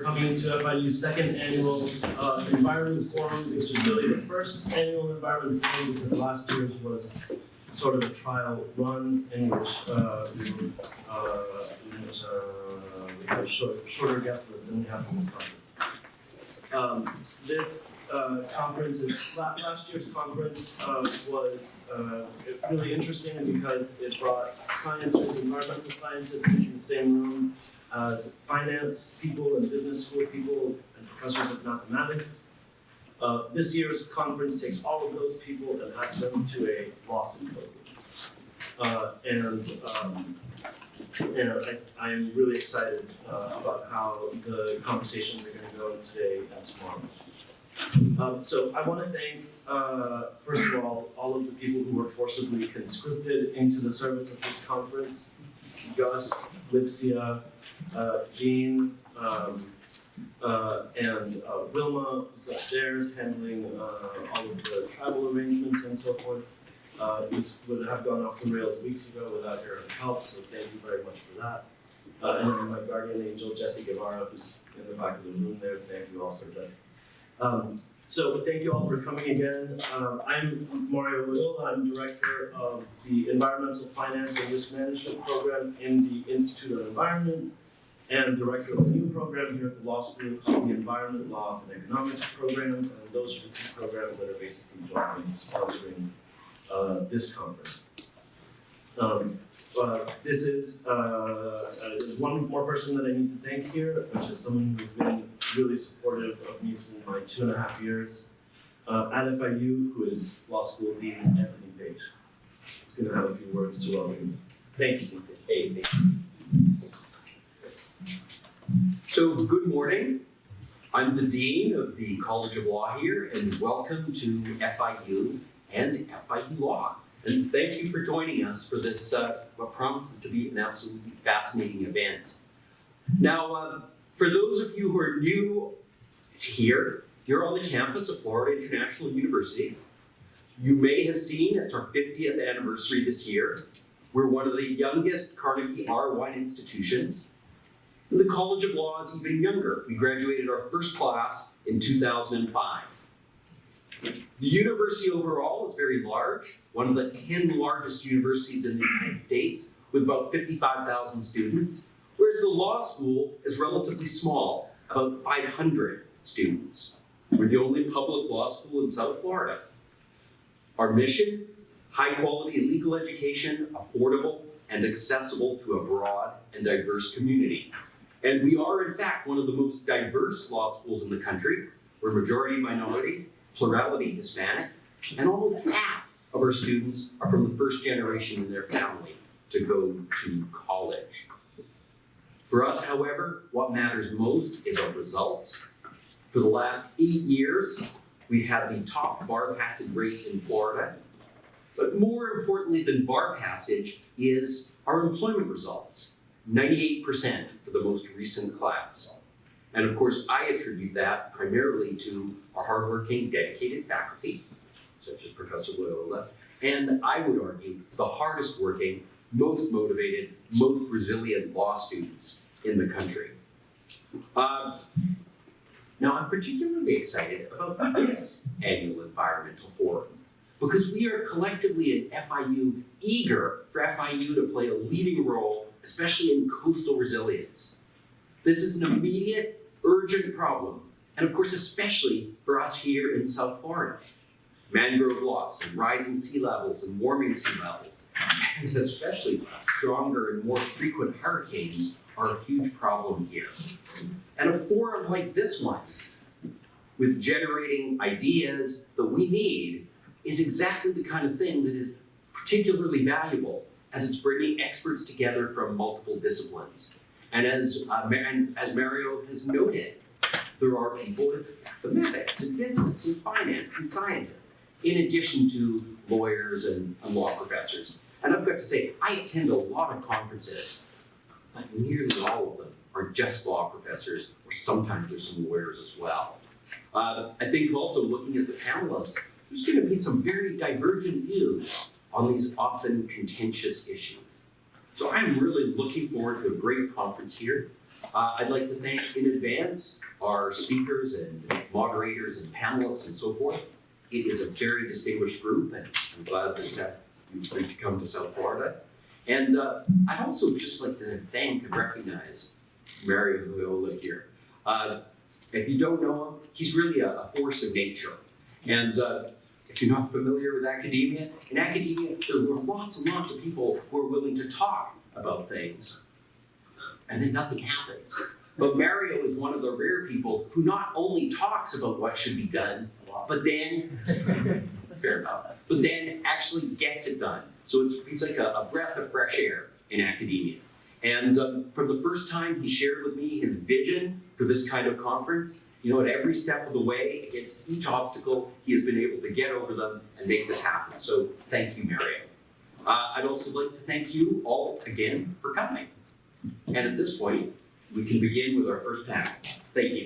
coming to FIU's second annual Environment Forum, which is really the first annual Environment Forum because last year's was sort of a trial run in which we had a shorter guest list than we have in this conference. This conference, last year's conference was really interesting because it brought scientists, environmental scientists into the same room as finance people and business school people and professors of mathematics. This year's conference takes all of those people and adds them to a law symposium. I'm really excited about how the conversations are going to go today and tomorrow. So I want to thank, first of all of the people who were forcibly conscripted into the service of this conference. Gus, Lipsia, Jean, and Wilma, who's upstairs handling all of the travel arrangements and so forth. This would have gone off the rails weeks ago without your help, so thank you very much for that. And then my guardian angel, Jesse Guevara, who's in the back of the room there. Thank you also, Jesse. So thank you all for coming again. I'm Mario Loyola. I'm director of the Environmental Finance and Risk Management program in the Institute of Environment, and director of a new program here at the law school called the Environment Law and Economics program. And those are the two programs that are basically jointly sponsoring this conference. There's one more person that I need to thank here, which is someone who's been really supportive of me since my 2.5 years at FIU, who is Law School Dean Antony Page. He's going to have a few words to welcome you. Thank you. Hey, thank you. So, good morning. I'm the Dean of the College of Law here, and welcome to FIU and FIU Law. And thank you for joining us for this, what promises to be an absolutely fascinating event. Now, for those of you who are new here, you're on the campus of Florida International University. You may have seen it's our 50th anniversary this year. We're one of the youngest Carnegie R1 institutions. And the College of Law is even younger. We graduated our first class in 2005. The university overall is very large, one of the 10 largest universities in the United States with about 55,000 students, whereas the law school is relatively small, about 500 students. We're the only public law school in South Florida. Our mission, high quality legal education, affordable and accessible to a broad and diverse community. And we are in fact one of the most diverse law schools in the country. We're majority minority, plurality Hispanic, and almost half of our students are from the first generation in their family to go to college. For us, however, what matters most is our results. For the last 8 years, we've had the top bar passage rate in Florida. But more importantly than bar passage is our employment results, 98% for the most recent class. And of course, I attribute that primarily to our hardworking, dedicated faculty, such as Professor Loyola, and I would argue the hardest working, most motivated, most resilient law students in the country. Now, I'm particularly excited about this annual Environmental Forum because we are collectively at FIU eager for FIU to play a leading role, especially in coastal resilience. This is an immediate, urgent problem, and of course, especially for us here in South Florida. Mangrove loss and rising sea levels and warming sea levels, and especially stronger and more frequent hurricanes are a huge problem here. And a forum like this one, with generating ideas that we need, is exactly the kind of thing that is particularly valuable as it's bringing experts together from multiple disciplines. And as Mario has noted, there are people in mathematics and business and finance and scientists, in addition to lawyers and law professors. And I've got to say, I attend a lot of conferences, but nearly all of them are just law professors, or sometimes there's some lawyers as well. I think also looking at the panelists, there's going to be some very divergent views on these often contentious issues. So I'm really looking forward to a great conference here. I'd like to thank in advance our speakers and moderators and panelists and so forth. It is a very distinguished group, and I'm glad that you've agreed to come to South Florida. And I'd also just like to thank and recognize Mario Loyola here. If you don't know him, he's really a force of nature. And if you're not familiar with academia, in academia, there were lots and lots of people who are willing to talk about things, and then nothing happens. But Mario is one of the rare people who not only talks about what should be done, but then, fair enough, but then actually gets it done. So it's like a breath of fresh air in academia. And for the first time, he shared with me his vision for this kind of conference. You know, at every step of the way, against each obstacle, he has been able to get over them and make this happen. So thank you, Mario. I'd also like to thank you all again for coming. And at this point, we can begin with our first panel. Thank you.